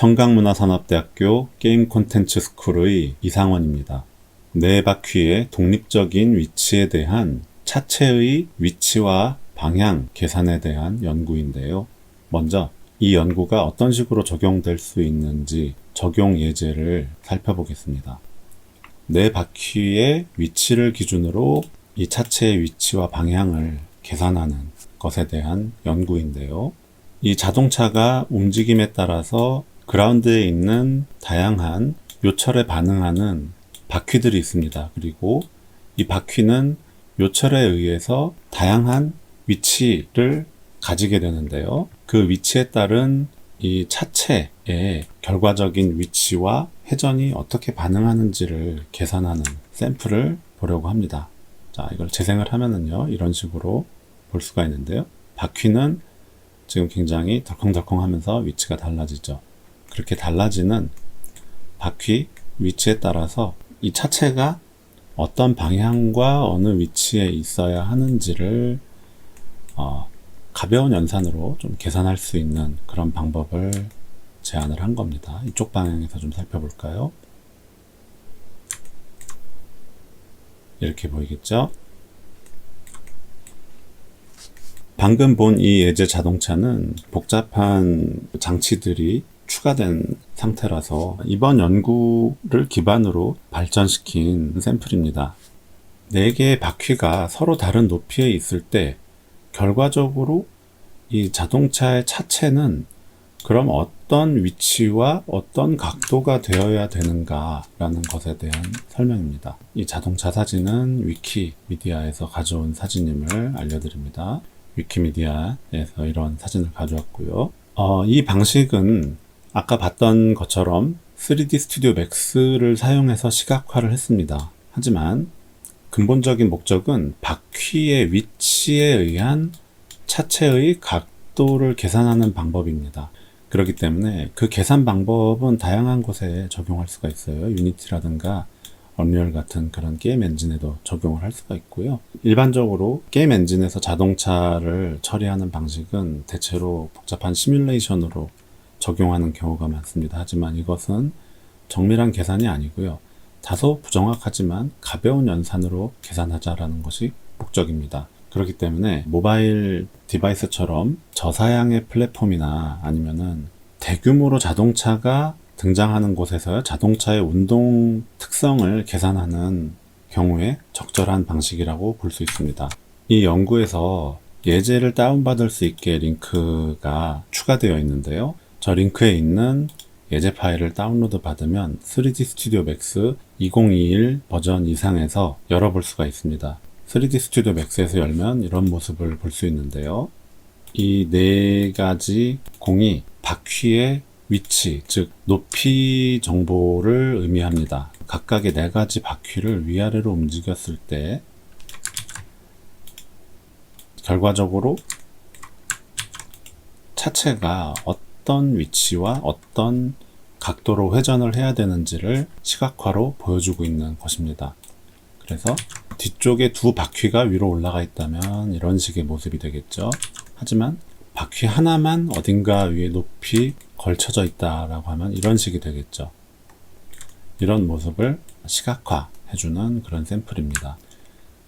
청강문화산업대학교 게임 콘텐츠 스쿨의 이상원입니다. 네 바퀴의 독립적인 위치에 대한 차체의 위치와 방향 계산에 대한 연구인데요. 먼저 이 연구가 어떤 식으로 적용될 수 있는지 적용 예제를 살펴보겠습니다. 네 바퀴의 위치를 기준으로 이 차체의 위치와 방향을 계산하는 것에 대한 연구인데요. 이 자동차가 움직임에 따라서 그라운드에 있는 다양한 요철에 반응하는 바퀴들이 있습니다. 그리고 이 바퀴는 요철에 의해서 다양한 위치를 가지게 되는데요. 그 위치에 따른 이 차체의 결과적인 위치와 회전이 어떻게 반응하는지를 계산하는 샘플을 보려고 합니다. 자, 이걸 재생을 하면은요, 이런 식으로 볼 수가 있는데요. 바퀴는 지금 굉장히 덜컹덜컹 하면서 위치가 달라지죠. 그렇게 달라지는 바퀴 위치에 따라서 이 차체가 어떤 방향과 어느 위치에 있어야 하는지를 가벼운 연산으로 좀 계산할 수 있는 그런 방법을 제안을 한 겁니다. 이쪽 방향에서 좀 살펴볼까요? 이렇게 보이겠죠? 방금 본 이 예제 자동차는 복잡한 장치들이 추가된 상태라서 이번 연구를 기반으로 발전시킨 샘플입니다. 4개의 바퀴가 서로 다른 높이에 있을 때 결과적으로 이 자동차의 차체는 그럼 어떤 위치와 어떤 각도가 되어야 되는가 라는 것에 대한 설명입니다. 이 자동차 사진은 위키미디아에서 가져온 사진임을 알려드립니다. 위키미디아에서 이런 사진을 가져왔고요. 이 방식은 아까 봤던 것처럼 3D 스튜디오 맥스를 사용해서 시각화를 했습니다. 하지만 근본적인 목적은 바퀴의 위치에 의한 차체의 각도를 계산하는 방법입니다. 그렇기 때문에 그 계산 방법은 다양한 곳에 적용할 수가 있어요. 유니티라든가 언리얼 같은 그런 게임 엔진에도 적용을 할 수가 있고요. 일반적으로 게임 엔진에서 자동차를 처리하는 방식은 대체로 복잡한 시뮬레이션으로 적용하는 경우가 많습니다. 하지만 이것은 정밀한 계산이 아니고요. 다소 부정확하지만 가벼운 연산으로 계산하자라는 것이 목적입니다. 그렇기 때문에 모바일 디바이스처럼 저사양의 플랫폼이나 아니면은 대규모로 자동차가 등장하는 곳에서 자동차의 운동 특성을 계산하는 경우에 적절한 방식이라고 볼 수 있습니다. 이 연구에서 예제를 다운받을 수 있게 링크가 추가되어 있는데요. 저 링크에 있는 예제 파일을 다운로드 받으면 3D 스튜디오 맥스 2021 버전 이상에서 열어볼 수가 있습니다. 3D 스튜디오 맥스에서 열면 이런 모습을 볼 수 있는데요. 이 4가지 공이 바퀴의 위치, 즉 높이 정보를 의미합니다. 각각의 4가지 바퀴를 위아래로 움직였을 때 결과적으로 차체가 어떤 위치와 어떤 각도로 회전을 해야 되는지를 시각화로 보여주고 있는 것입니다. 그래서 뒤쪽에 2 바퀴가 위로 올라가 있다면 이런 식의 모습이 되겠죠. 하지만 바퀴 하나만 어딘가 위에 높이 걸쳐져 있다라고 하면 이런 식이 되겠죠. 이런 모습을 시각화해주는 그런 샘플입니다.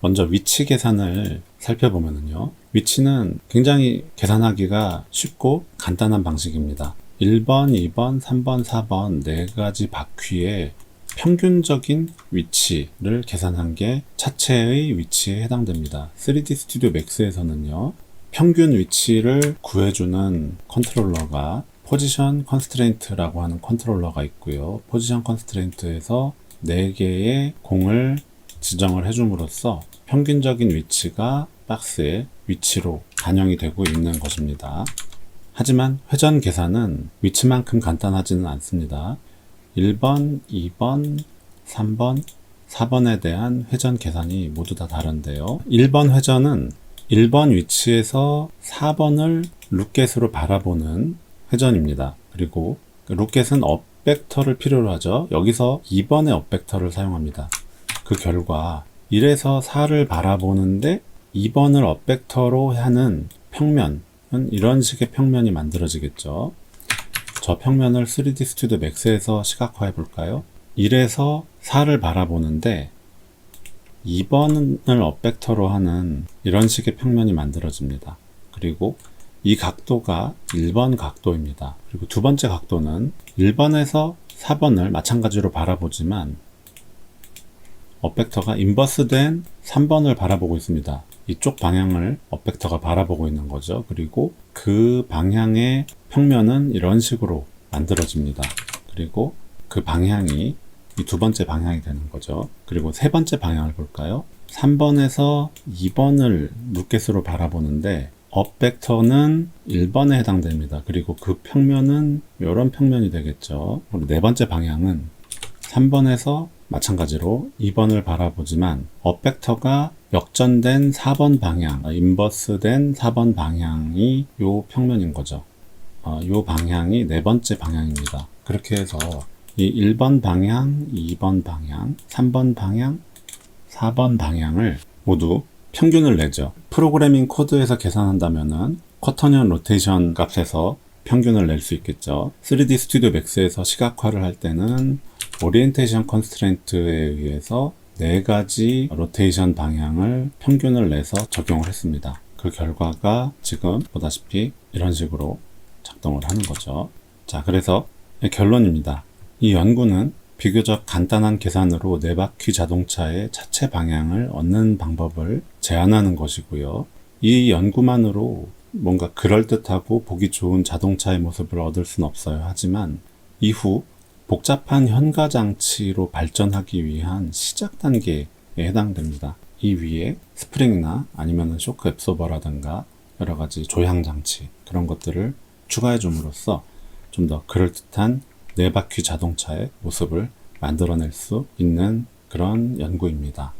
먼저 위치 계산을 살펴보면요. 위치는 굉장히 계산하기가 쉽고 간단한 방식입니다. 1번, 2번, 3번, 4번 4가지 바퀴의 평균적인 위치를 계산한 게 차체의 위치에 해당됩니다. 3D 스튜디오 맥스에서는요. 평균 위치를 구해주는 컨트롤러가 포지션 컨스트레인트라고 하는 컨트롤러가 있고요. 포지션 컨스트레인트에서 4개의 공을 지정을 해줌으로써 평균적인 위치가 박스의 위치로 반영이 되고 있는 것입니다. 하지만 회전 계산은 위치만큼 간단하지는 않습니다. 1번, 2번, 3번, 4번에 대한 회전 계산이 모두 다 다른데요. 1번 회전은 1번 위치에서 4번을 룻겟으로 바라보는 회전입니다. 그리고 룻겟은 업 벡터를 필요로 하죠. 여기서 2번의 업 벡터를 사용합니다. 그 결과 1에서 4를 바라보는데 2번을 업 벡터로 하는 평면은 이런 식의 평면이 만들어지겠죠. 저 평면을 3D 스튜디오 맥스에서 시각화해 볼까요? 1에서 4를 바라보는데 2번을 업벡터로 하는 이런 식의 평면이 만들어집니다. 그리고 이 각도가 1번 각도입니다. 그리고 두 번째 각도는 1번에서 4번을 마찬가지로 바라보지만 업벡터가 인버스된 3번을 바라보고 있습니다. 이쪽 방향을 업벡터가 바라보고 있는 거죠. 그리고 그 방향의 평면은 이런 식으로 만들어집니다. 그리고 그 방향이 이 두 번째 방향이 되는 거죠. 그리고 세 번째 방향을 볼까요? 3번에서 2번을 누켓으로 바라보는데 업벡터는 1번에 해당됩니다. 그리고 그 평면은 이런 평면이 되겠죠. 그리고 네 번째 방향은 3번에서 마찬가지로 2번을 바라보지만 업벡터가 역전된 4번 방향, 인버스된 4번 방향이 요 평면인 거죠. 요 방향이 네 번째 방향입니다. 그렇게 해서 이 1번 방향, 2번 방향, 3번 방향, 4번 방향을 모두 평균을 내죠. 프로그래밍 코드에서 계산한다면은 쿼터니언 로테이션 값에서 평균을 낼 수 있겠죠. 3D 스튜디오 맥스에서 시각화를 할 때는 오리엔테이션 컨스트레인트에 의해서 네 가지 로테이션 방향을 평균을 내서 적용을 했습니다. 그 결과가 지금 보다시피 이런 식으로 작동을 하는 거죠. 자, 그래서 결론입니다. 이 연구는 비교적 간단한 계산으로 네 바퀴 자동차의 차체 방향을 얻는 방법을 제안하는 것이고요. 이 연구만으로 뭔가 그럴듯하고 보기 좋은 자동차의 모습을 얻을 수는 없어요. 하지만 이후 복잡한 현가 장치로 발전하기 위한 시작 단계에 해당됩니다. 이 위에 스프링이나 아니면 쇼크 앱소버라든가 여러 가지 조향 장치 그런 것들을 추가해 줌으로써 좀 더 그럴듯한 네 바퀴 자동차의 모습을 만들어낼 수 있는 그런 연구입니다.